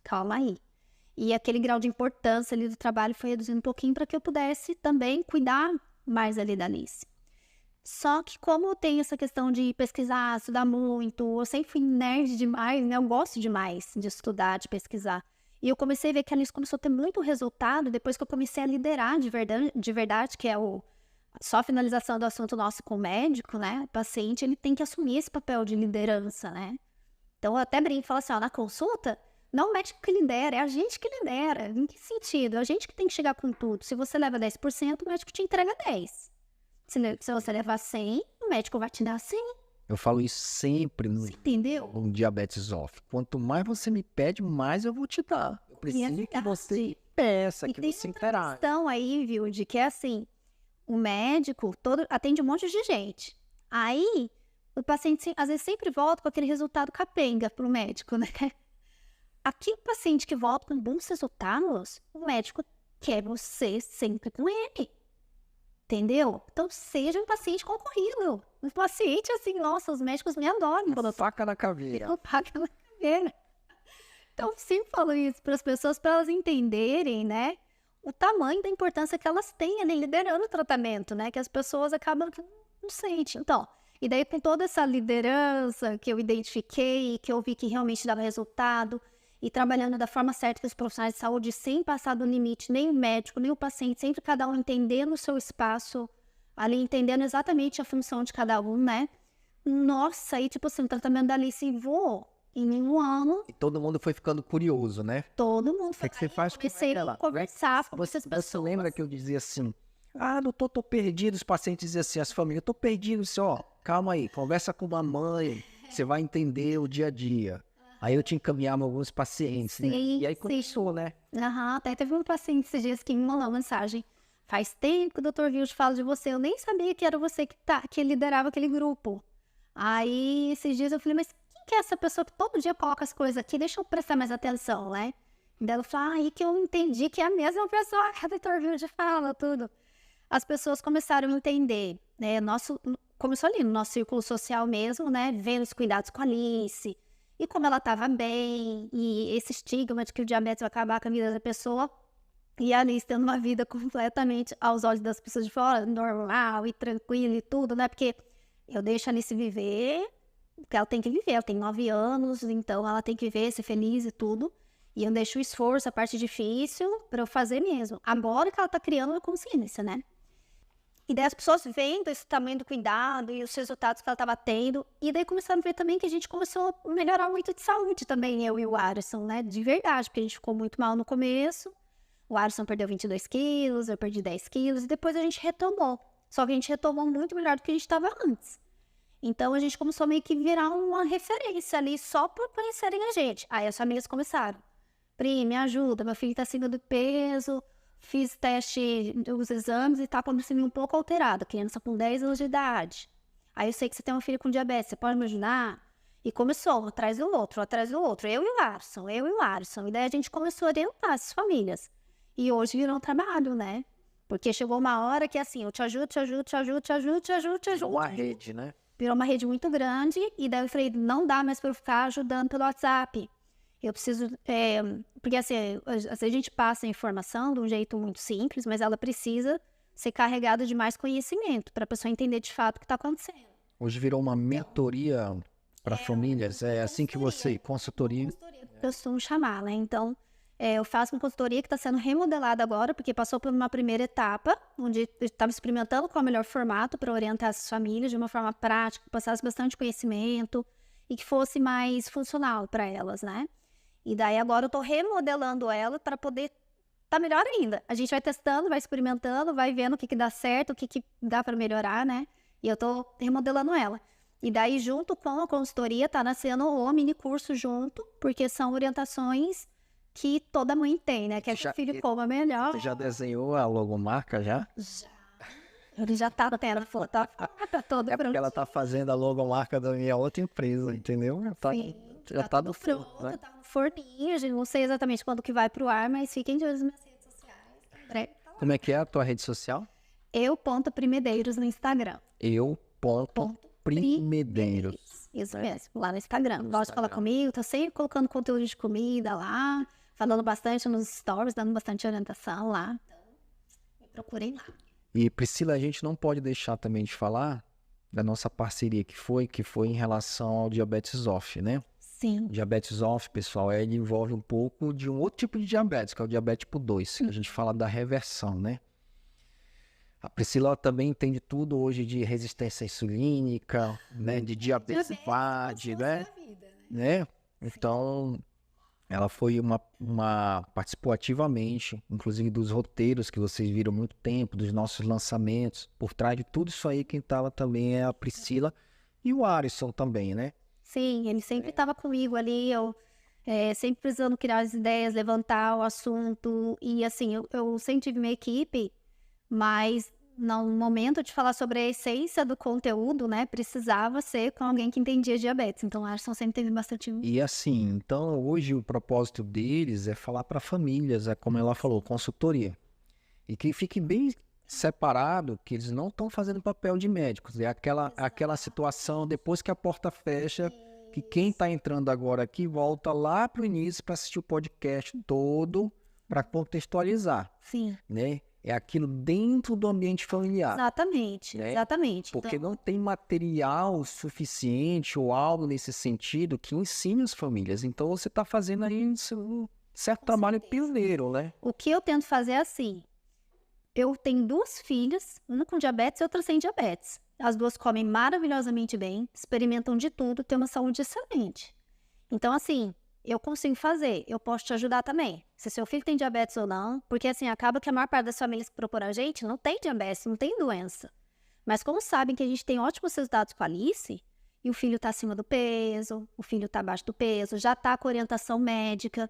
calma aí. E aquele grau de importância ali do trabalho foi reduzindo um pouquinho para que eu pudesse também cuidar mais ali da Alice. Só que como eu tenho essa questão de pesquisar, estudar muito, eu sempre fui nerd demais, né? Eu gosto demais de estudar, de pesquisar. E eu comecei a ver que a Alice começou a ter muito resultado depois que eu comecei a liderar de verdade, que é só a finalização do assunto nosso com o médico, né? O paciente, ele tem que assumir esse papel de liderança, né? Então, eu até brinco e falo assim, na consulta, não o médico que lidera, é a gente que lidera. Em que sentido? É a gente que tem que chegar com tudo. Se você leva 10%, o médico te entrega 10%. Se você levar 100, o médico vai te dar 100. Eu falo isso sempre entendeu? No Diabetes Off. Quanto mais você me pede, mais eu vou te dar. Eu preciso que você peça, que você interaja. E tem questão aí, viu, de que é assim, o médico atende um monte de gente. Aí, o paciente, às vezes, sempre volta com aquele resultado capenga pro médico, né? Aqui, o paciente que volta com bons resultados, o médico quer você sempre com ele. Entendeu? Então, seja um paciente concorrido. Um paciente, assim, nossa, os médicos me adoram. Faca na caveira. Faca na caveira. Então, eu sempre falo isso para as pessoas, para elas entenderem, né? O tamanho da importância que elas têm ali liderando o tratamento, né? Que as pessoas acabam que não sentem. Então, e daí com toda essa liderança que eu identifiquei, que eu vi que realmente dava resultado, e trabalhando da forma certa com os profissionais de saúde, sem passar do limite, nem o médico, nem o paciente, sempre cada um entendendo o seu espaço, ali entendendo exatamente a função de cada um, né? Nossa, aí tipo assim, o tratamento da Alice voou em um ano. E todo mundo foi ficando curioso, né? Todo mundo foi. O que você faz com ela? Conversar com essas pessoas. Você lembra que eu dizia assim, doutor, tô perdido, os pacientes diziam assim, as famílias, tô perdido, calma aí, conversa com a mãe, você vai entender o dia a dia. Aí eu te encaminhava alguns pacientes, né? Sim, E aí sim. começou, né? Até teve um paciente esses dias que me mandou uma mensagem. Faz tempo que o Dr. Vilde fala de você. Eu nem sabia que era você que liderava aquele grupo. Aí, esses dias eu falei, mas quem que é essa pessoa que todo dia coloca as coisas aqui? Deixa eu prestar mais atenção, né? E daí ela falou, aí que eu entendi que é a mesma pessoa que o Dr. Vilde fala, tudo. As pessoas começaram a entender, né? Começou ali no nosso círculo social mesmo, né? Vendo os cuidados com a Alice. E como ela estava bem, e esse estigma de que o diabetes vai acabar com a vida da pessoa, e a Alice tendo uma vida completamente, aos olhos das pessoas de fora, normal e tranquila e tudo, né? Porque eu deixo a Alice viver, porque ela tem que viver, ela tem 9 anos, então ela tem que viver, ser feliz e tudo. E eu deixo o esforço, a parte difícil, para eu fazer mesmo. Agora que ela tá criando uma consciência, né? E daí as pessoas vendo esse tamanho do cuidado e os resultados que ela estava tendo. E daí começaram a ver também que a gente começou a melhorar muito de saúde também, eu e o Alisson, né? De verdade, porque a gente ficou muito mal no começo. O Alisson perdeu 22 quilos, eu perdi 10 quilos. E depois a gente retomou. Só que a gente retomou muito melhor do que a gente estava antes. Então a gente começou meio que virar uma referência ali só por conhecerem a gente. Aí as famílias começaram. Pri, me ajuda, meu filho está acima do peso. Fiz teste, os exames e tá com a glicemia um pouco alterada, criança com 10 anos de idade. Aí eu sei que você tem uma filha com diabetes, você pode me ajudar? E começou, um atrás do outro, eu e o Alisson. E daí a gente começou a orientar essas famílias. E hoje virou um trabalho, né? Porque chegou uma hora que assim, eu te ajudo. Uma rede, né? Virou uma rede muito grande, e daí eu falei, não dá mais para eu ficar ajudando pelo WhatsApp. Eu preciso, porque assim, às vezes a gente passa a informação de um jeito muito simples, mas ela precisa ser carregada de mais conhecimento para a pessoa entender de fato o que está acontecendo. Hoje virou uma mentoria para famílias, é assim que você, consultoria. Eu costumo chamar, né? Então, eu faço uma consultoria que está sendo remodelada agora, porque passou por uma primeira etapa, onde eu estava experimentando qual é o melhor formato para orientar essas famílias de uma forma prática, que passasse bastante conhecimento e que fosse mais funcional para elas, né? E daí agora eu tô remodelando ela para poder tá melhor ainda. A gente vai testando, vai experimentando, vai vendo o que dá certo, o que dá para melhorar, né? E eu tô remodelando ela. E daí junto com a consultoria tá nascendo o mini curso junto, porque são orientações que toda mãe tem, né? Que é que o filho coma melhor. Você já desenhou a logomarca já? Já. Ele já tá tendo foto, tá toda porque ela tá fazendo a logomarca da minha outra empresa, entendeu? Já tá no forno, né? Tá no forninho, gente, não sei exatamente quando que vai pro ar, mas fiquem de olho nas minhas redes sociais. Como é que é a tua rede social? Eu.primedeiros no Instagram. Eu.primedeiros. Isso mesmo, lá no Instagram. Gosta de falar comigo, tô sempre colocando conteúdo de comida lá, falando bastante nos stories, dando bastante orientação lá. Então, me procurem lá. E Priscila, a gente não pode deixar também de falar da nossa parceria que foi em relação ao diabetes off, né? Sim. O diabetes off, pessoal, ele envolve um pouco de um outro tipo de diabetes, que é o diabetes tipo 2, que a gente fala da reversão, né? A Priscila também entende tudo hoje de resistência insulínica, né? De diabetes VAD, né? Então, ela foi participou ativamente, inclusive dos roteiros que vocês viram há muito tempo, dos nossos lançamentos. Por trás de tudo isso aí, quem estava também é a Priscila e o Alisson também, né? Sim, ele sempre estava comigo ali, eu sempre precisando criar as ideias, levantar o assunto. E assim, eu sempre tive minha equipe, mas no momento de falar sobre a essência do conteúdo, né, precisava ser com alguém que entendia diabetes. Então, a Alisson sempre teve bastante... E assim, então hoje o propósito deles é falar para famílias, é como ela falou, consultoria. E que fique bem separado que eles não estão fazendo papel de médicos. É aquela situação, depois que a porta fecha, que quem está entrando agora aqui volta lá para o início para assistir o podcast todo, para contextualizar. Sim. Né? É aquilo dentro do ambiente familiar. Exatamente, né? Exatamente. Porque então... não tem material suficiente ou algo nesse sentido que ensine as famílias. Então você está fazendo aí um certo trabalho pioneiro, né? O que eu tento fazer é assim, eu tenho 2 filhas, uma com diabetes e outra sem diabetes. As 2 comem maravilhosamente bem, experimentam de tudo, têm uma saúde excelente. Então, assim, eu consigo fazer, eu posso te ajudar também. Se seu filho tem diabetes ou não, porque assim, acaba que a maior parte das famílias que procuram a gente não tem diabetes, não tem doença. Mas como sabem que a gente tem ótimos resultados com a Alice, e o filho está acima do peso, o filho está abaixo do peso, já está com orientação médica.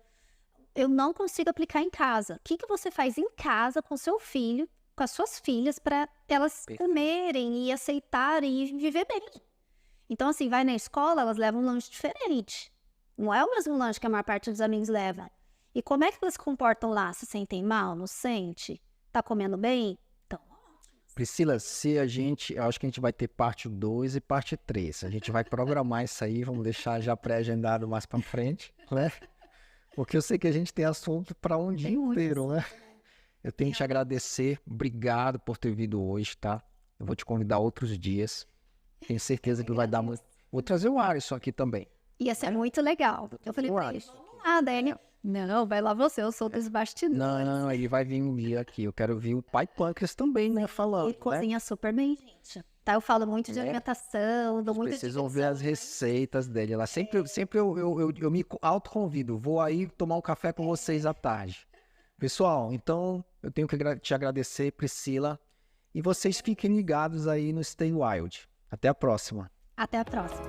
Eu não consigo aplicar em casa. O que você faz em casa com seu filho, com as suas filhas, para elas comerem e aceitarem e viver bem? Então, assim, vai na escola, elas levam um lanche diferente. Não é o mesmo lanche que a maior parte dos amigos leva. E como é que elas se comportam lá? Se sentem mal? Não sente? Tá comendo bem? Então, Priscila, eu acho que a gente vai ter parte 2 e parte 3. A gente vai programar isso aí, vamos deixar já pré-agendado mais para frente, né? Porque eu sei que a gente tem assunto para um dia inteiro, né? Eu tenho que te agradecer, obrigado por ter vindo hoje, tá? Eu vou te convidar outros dias. Tenho certeza que vai dar muito. Vou trazer o Alisson aqui também. ia ser muito legal. Eu falei pra ele, vamos lá, Daniel. Não, vai lá você, eu sou dos bastidores. Não, ele vai vir um dia aqui. Eu quero ver o pai Pâncreas também, né? Falando. Ele cozinha super bem, gente. Tá, eu falo muito de alimentação, dou muito Precisam ver as receitas dele. Ela sempre eu me autoconvido. Vou aí tomar um café com vocês à tarde. Pessoal, então eu tenho que te agradecer, Priscila. E vocês fiquem ligados aí no Stay Wild. Até a próxima. Até a próxima.